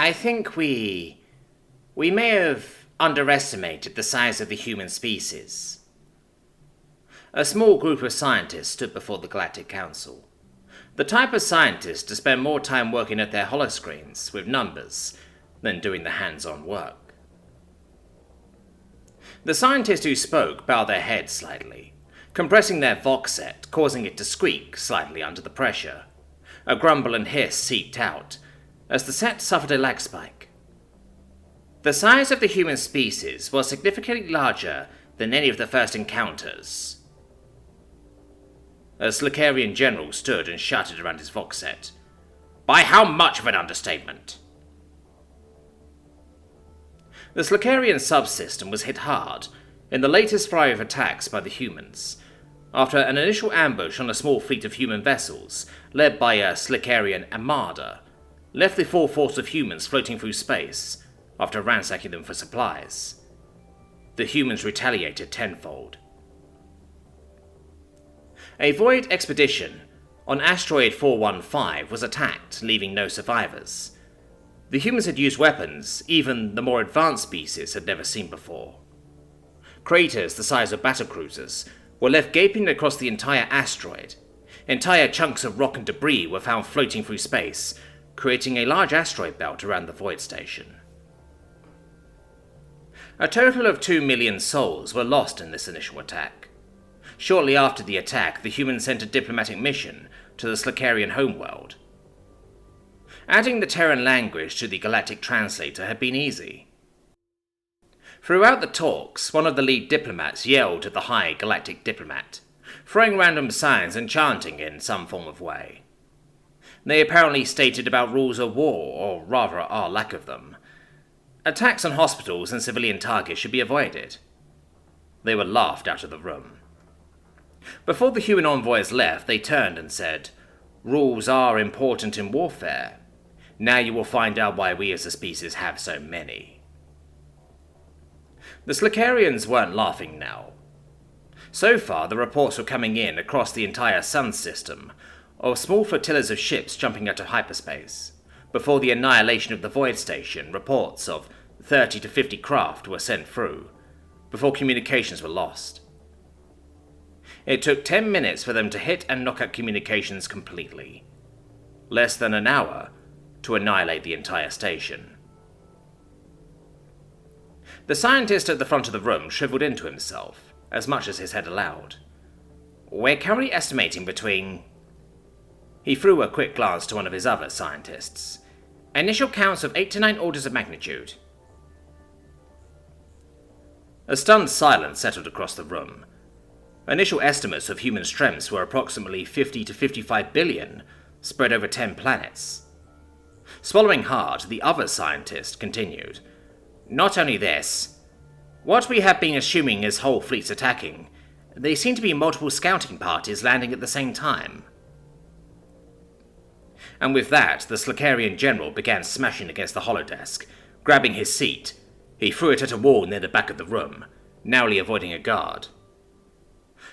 I think we may have underestimated the size of the human species. A small group of scientists stood before the Galactic Council. The type of scientists to spend more time working at their holoscreens with numbers than doing the hands-on work. The scientists who spoke bowed their heads slightly, compressing their vox set, causing it to squeak slightly under the pressure. A grumble and hiss seeped out, as the set suffered a lag spike. The size of the human species was significantly larger than any of the first encounters. A Slakarian general stood and shouted around his vox set. By how much of an understatement? The Slakarian subsystem was hit hard in the latest flurry of attacks by the humans, after an initial ambush on a small fleet of human vessels, led by a Slakarian armada, left the full force of humans floating through space after ransacking them for supplies. The humans retaliated tenfold. A Void expedition on asteroid 415 was attacked, leaving no survivors. The humans had used weapons even the more advanced species had never seen before. Craters the size of battlecruisers were left gaping across the entire asteroid. Entire chunks of rock and debris were found floating through space, creating a large asteroid belt around the Void Station. A total of 2 million souls were lost in this initial attack. Shortly after the attack, the humans sent a diplomatic mission to the Slakarian homeworld. Adding the Terran language to the Galactic translator had been easy. Throughout the talks, one of the lead diplomats yelled at the high Galactic diplomat, throwing random signs and chanting in some form of way. They apparently stated about rules of war, or rather our lack of them. Attacks on hospitals and civilian targets should be avoided. They were laughed out of the room. Before the human envoys left, they turned and said, "Rules are important in warfare. Now you will find out why we as a species have so many." The Slakarians weren't laughing now. So far, the reports were coming in across the entire Sun system of small flotillas of ships jumping out of hyperspace. Before the annihilation of the Void Station, reports of 30 to 50 craft were sent through, before communications were lost. It took 10 minutes for them to hit and knock out communications completely. Less than an hour to annihilate the entire station. The scientist at the front of the room shriveled into himself, as much as his head allowed. "We're currently estimating between..." He threw a quick glance to one of his other scientists. "Initial counts of 8 to 9 orders of magnitude." A stunned silence settled across the room. Initial estimates of human strengths were approximately 50 to 55 billion, spread over 10 planets. Swallowing hard, the other scientist continued. "Not only this, what we have been assuming is whole fleets attacking. They seem to be multiple scouting parties landing at the same time." And with that, the Slakarian general began smashing against the holodesk. Grabbing his seat, he threw it at a wall near the back of the room, narrowly avoiding a guard.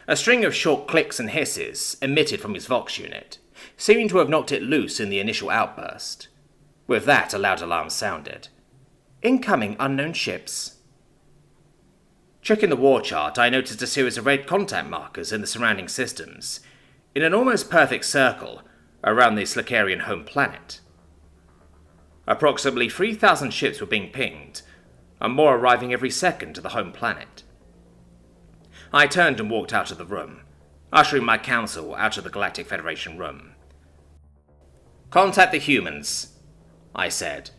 A string of short clicks and hisses emitted from his Vox unit, seeming to have knocked it loose in the initial outburst. With that, a loud alarm sounded. "Incoming unknown ships." Checking the war chart, I noticed a series of red contact markers in the surrounding systems, in an almost perfect circle around the Slakarian home planet. Approximately 3,000 ships were being pinged, and more arriving every second to the home planet. I turned and walked out of the room, ushering my council out of the Galactic Federation room. "Contact the humans," I said,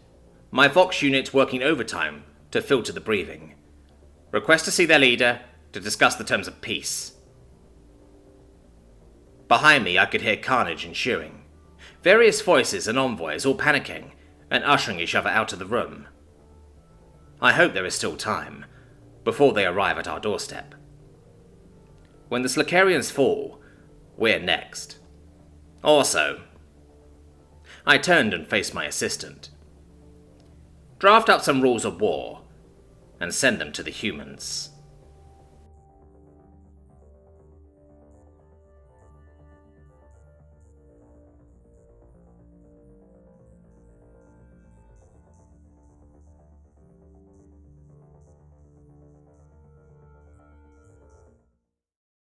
my Vox unit working overtime to filter the briefing. "Request to see their leader to discuss the terms of peace." Behind me, I could hear carnage ensuing. Various voices and envoys all panicking and ushering each other out of the room. I hope there is still time, before they arrive at our doorstep. When the Slakarians fall, we're next. Also, I turned and faced my assistant. "Draft up some rules of war, and send them to the humans."